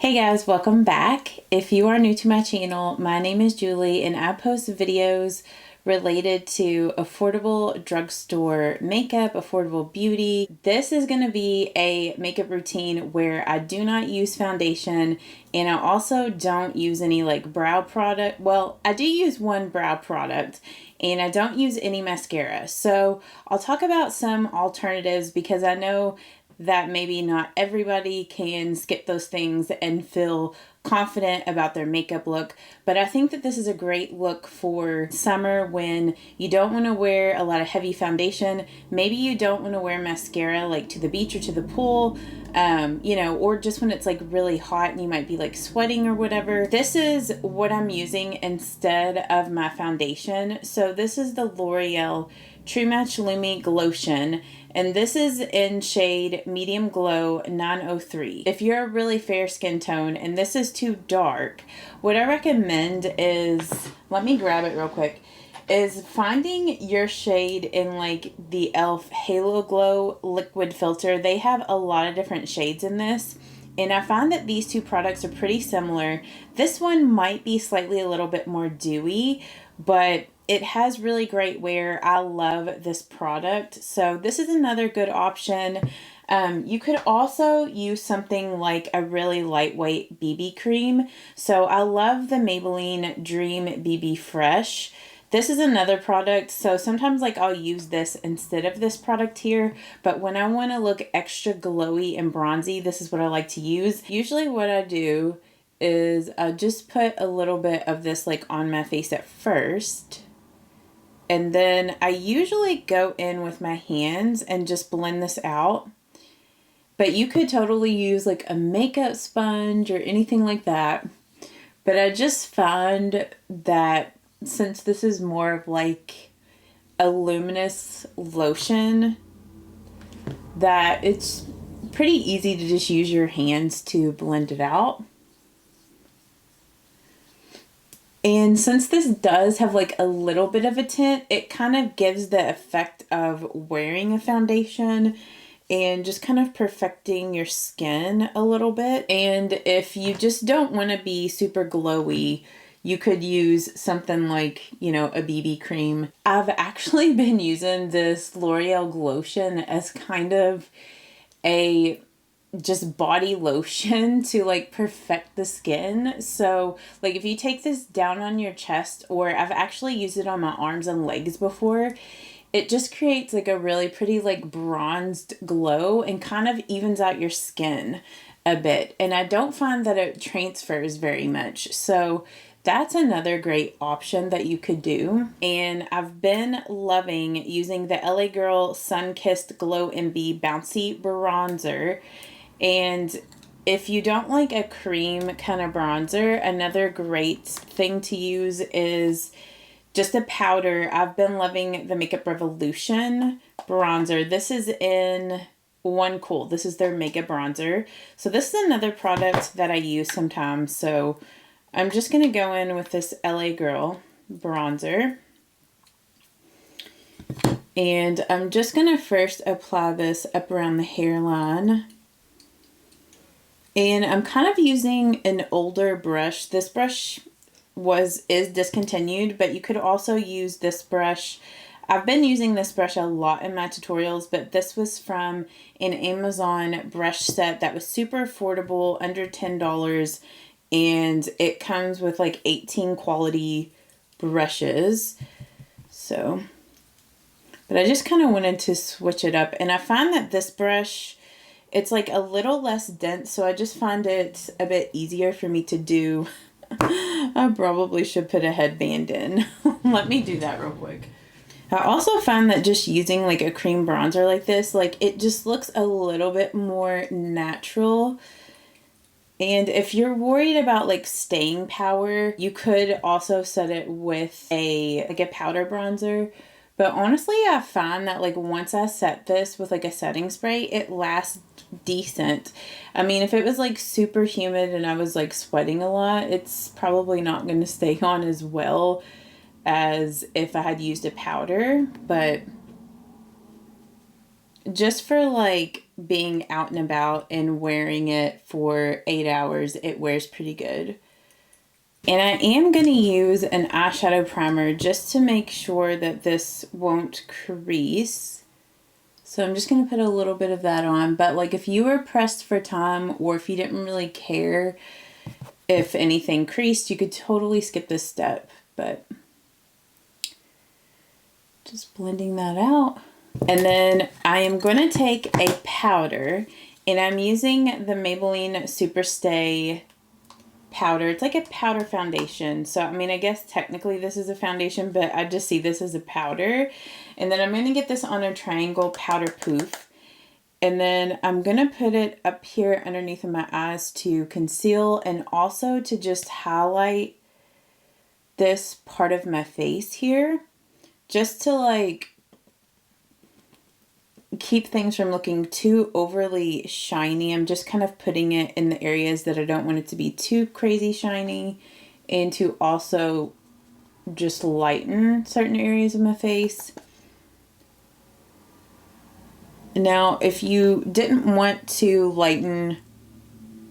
Hey guys, welcome back. If you are new to my channel, my name is Julie and I post videos related to affordable drugstore makeup, affordable beauty. This is going to be a makeup routine where I do not use foundation and I also don't use any like brow product. Well, I do use one brow product and I don't use any mascara. So I'll talk about some alternatives because I know that maybe not everybody can skip those things and feel confident about their makeup look, but I think that this is a great look for summer when you don't want to wear a lot of heavy foundation. Maybe you don't want to wear mascara like to the beach or to the pool, or just when it's like really hot and you might be like sweating or whatever. This is what I'm using instead of my foundation. So this is the L'Oreal True Match Lumi Glotion, and this is in shade Medium Glow 903. If you're a really fair skin tone and this is too dark, what I recommend is, let me grab it real quick, is finding your shade in like the e.l.f. Halo Glow liquid filter. They have a lot of different shades in this, and I find that these two products are pretty similar. This one might be slightly a little bit more dewy, but it has really great wear. I love this product. So this is another good option. You could also use something like a really lightweight BB cream. So I love the Maybelline Dream BB Fresh. This is another product. So sometimes like I'll use this instead of this product here, but when I want to look extra glowy and bronzy, this is what I like to use. Usually what I do is I just put a little bit of this like on my face at first. And then I usually go in with my hands and just blend this out. But you could totally use like a makeup sponge or anything like that. But I just found that since this is more of like a luminous lotion, that it's pretty easy to just use your hands to blend it out. And since this does have like a little bit of a tint, it kind of gives the effect of wearing a foundation and just kind of perfecting your skin a little bit. And if you just don't want to be super glowy, you could use something like, a BB cream. I've actually been using this L'Oreal Glotion as kind of a just body lotion to like perfect the skin. So like if you take this down on your chest, or I've actually used it on my arms and legs before, it just creates like a really pretty like bronzed glow and kind of evens out your skin a bit. And I don't find that it transfers very much. So that's another great option that you could do. And I've been loving using the LA Girl Sunkissed Glow MB Bouncy Bronzer. And if you don't like a cream kind of bronzer, another great thing to use is just a powder. I've been loving the Makeup Revolution bronzer. This is in One Cool. This is their makeup bronzer. So this is another product that I use sometimes. So I'm just going to go in with this LA Girl bronzer. And I'm just going to first apply this up around the hairline. And I'm kind of using an older brush. This brush is discontinued, but you could also use this brush. I've been using this brush a lot in my tutorials, but this was from an Amazon brush set that was super affordable, under $10, and it comes with like 18 quality brushes. So, but I just kind of wanted to switch it up, and I find that this brush, it's like a little less dense, so I just find it a bit easier for me to do. I probably should put a headband in. Let me do that real quick. I also find that just using like a cream bronzer like this, like it just looks a little bit more natural. And if you're worried about like staying power, you could also set it with a powder bronzer. But honestly, I find that like once I set this with like a setting spray, it lasts decent. I mean, if it was like super humid and I was like sweating a lot, it's probably not going to stay on as well as if I had used a powder. But just for like being out and about and wearing it for 8 hours, it wears pretty good. And I am going to use an eyeshadow primer just to make sure that this won't crease. So I'm just going to put a little bit of that on. But like if you were pressed for time, or if you didn't really care if anything creased, you could totally skip this step. But just blending that out. And then I am going to take a powder, and I'm using the Maybelline Superstay Powder. It's like a powder foundation. So, I mean, I guess technically this is a foundation, but I just see this as a powder. And then I'm going to get this on a triangle powder poof. And then I'm going to put it up here underneath of my eyes to conceal, and also to just highlight this part of my face here. Just to like keep things from looking too overly shiny. I'm just kind of putting it in the areas that I don't want it to be too crazy shiny, and to also just lighten certain areas of my face. Now, if you didn't want to lighten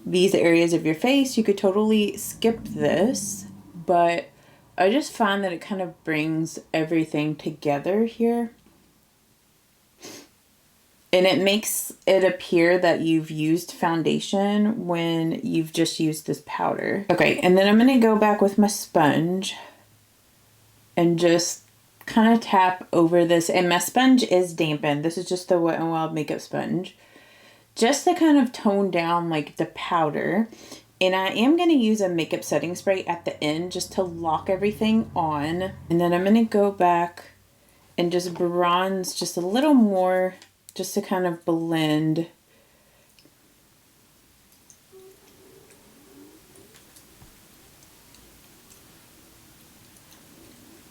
these areas of your face, you could totally skip this, but I just find that it kind of brings everything together here. And it makes it appear that you've used foundation when you've just used this powder. Okay, and then I'm going to go back with my sponge and just kind of tap over this. And my sponge is dampened. This is just the Wet n Wild makeup sponge. Just to kind of tone down like the powder. And I am going to use a makeup setting spray at the end just to lock everything on. And then I'm going to go back and just bronze just a little more, just to kind of blend.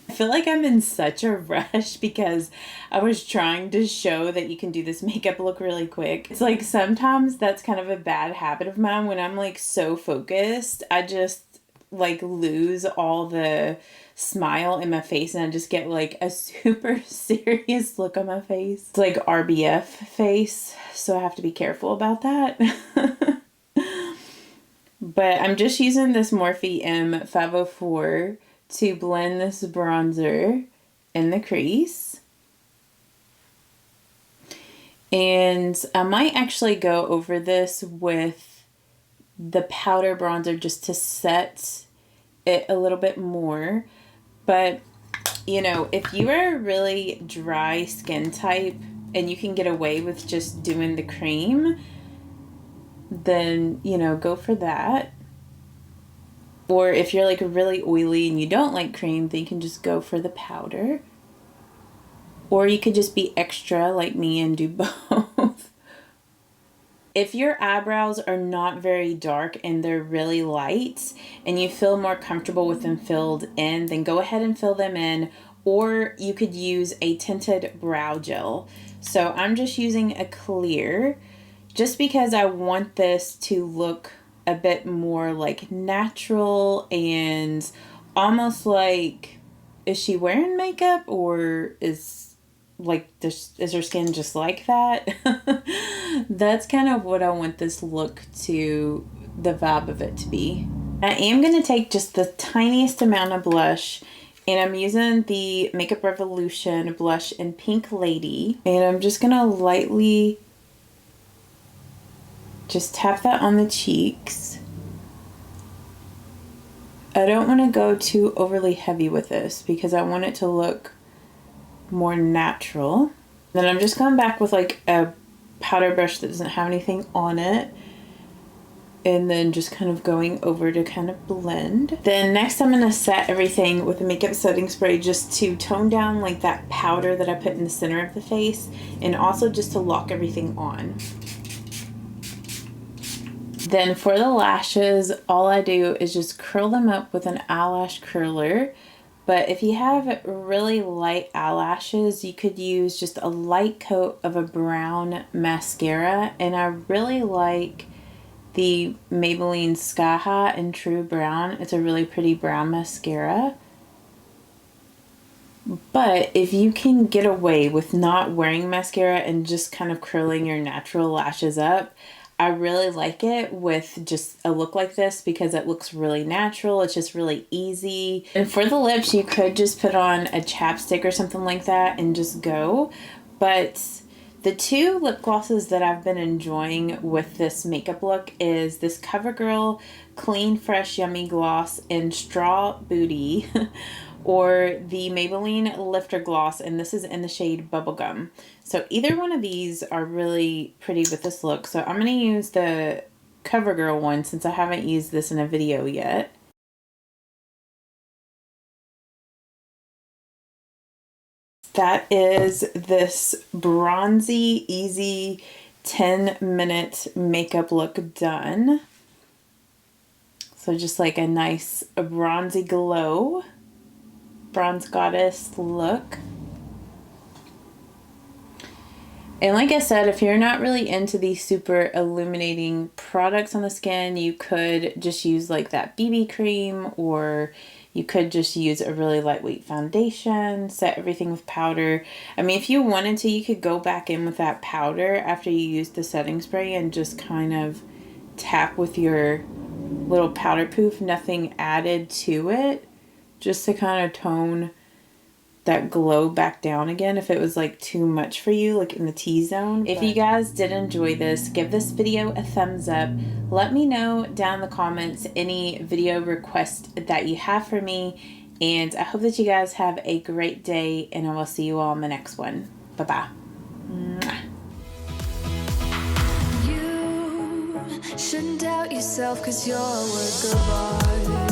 I feel like I'm in such a rush because I was trying to show that you can do this makeup look really quick. It's like sometimes that's kind of a bad habit of mine. When I'm like so focused, I just like lose all the smile in my face, and I just get like a super serious look on my face. It's like RBF face, so I have to be careful about that. But I'm just using this Morphe M504 to blend this bronzer in the crease. And I might actually go over this with the powder bronzer just to set it a little bit more. But, you know, if you are a really dry skin type and you can get away with just doing the cream, then, you know, go for that. Or if you're like really oily and you don't like cream, then you can just go for the powder. Or you could just be extra like me and do both. If your eyebrows are not very dark and they're really light and you feel more comfortable with them filled in, then go ahead and fill them in. Or you could use a tinted brow gel. So I'm just using a clear just because I want this to look a bit more like natural and almost like, is she wearing makeup, or is her skin just like that? That's kind of what I want this look to, the vibe of it to be. I am going to take just the tiniest amount of blush, and I'm using the Makeup Revolution blush in Pink Lady, and I'm just going to lightly just tap that on the cheeks. I don't want to go too overly heavy with this because I want it to look more natural. Then I'm just going back with like a powder brush that doesn't have anything on it, and then just kind of going over to kind of blend. Then next I'm going to set everything with a makeup setting spray just to tone down like that powder that I put in the center of the face, and also just to lock everything on. Then for the lashes, all I do is just curl them up with an eyelash curler. But if you have really light eyelashes, you could use just a light coat of a brown mascara. And I really like the Maybelline Sky High in True Brown. It's a really pretty brown mascara. But if you can get away with not wearing mascara and just kind of curling your natural lashes up, I really like it with just a look like this because it looks really natural. It's just really easy. And for the lips, you could just put on a chapstick or something like that and just go. But the two lip glosses that I've been enjoying with this makeup look is this CoverGirl Clean Fresh Yummy Gloss in Strawbooty or the Maybelline Lifter Gloss, and this is in the shade Bubblegum. So either one of these are really pretty with this look. So I'm going to use the CoverGirl one since I haven't used this in a video yet. That is this bronzy, easy 10-minute makeup look done. So just like a nice bronzy glow, bronze goddess look. And like I said, if you're not really into these super illuminating products on the skin, you could just use like that BB cream, or you could just use a really lightweight foundation, set everything with powder. I mean, if you wanted to, you could go back in with that powder after you use the setting spray and just kind of tap with your little powder poof, nothing added to it, just to kind of tone that glow back down again if it was like too much for you, like in the T-zone. If you guys did enjoy this, give this video a thumbs up. Let me know down in the comments any video requests that you have for me, and I hope that you guys have a great day, and I will see you all in the next one. Bye-bye. You shouldn't doubt yourself, 'cause you're a work of art.